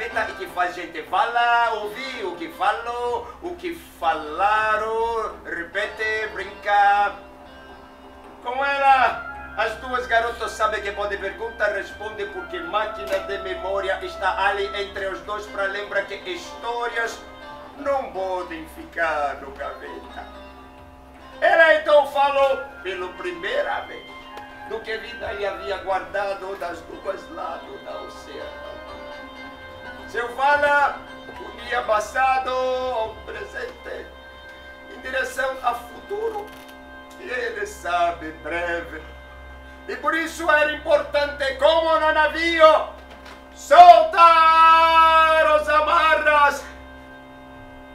gaveta e que faz gente falar, ouvir o que falou, o que falaram, repete, brinca. Com ela, as duas garotas sabem que pode perguntar, responde porque máquina de memória está ali entre os dois para lembrar que histórias não podem ficar no gaveta. Ela então falou pela primeira vez do que a vida lhe havia guardado das duas lados da oceano. Seu fala um dia passado ao presente, em direção ao futuro, e ele sabe breve. E por isso era importante, como no navio, soltar os amarras.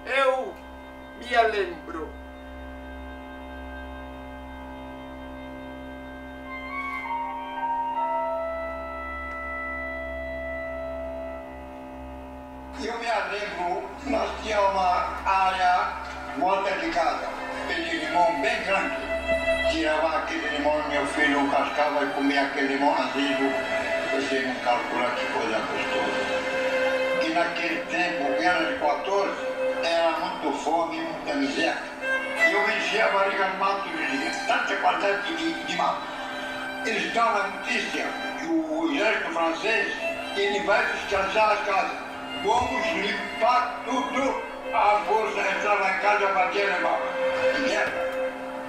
Eu me lembro. Eu me lembro, nós tínhamos uma área volta de casa, de limão bem grande. Tirava aquele limão, meu filho cascava e comia aquele limão azedo. Você não calcula que coisa gostosa. E naquele tempo, guerra de 14, era muito fome e muita miséria. E eu enchia a barriga no mato de tanta quantidade de mato. Eles estavam a notícia que o exército francês ele vai descansar as casas. Vamos limpar tudo, a força entrava em casa e batia e levava.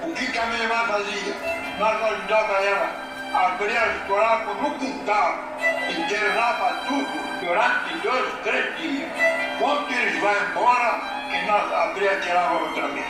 O que a minha irmã fazia? Nós ajudava ela a abrir as buracos no quintal, internava tudo durante 2, 3 dias. Quando eles vão embora, e nós abria e tirava outra vez.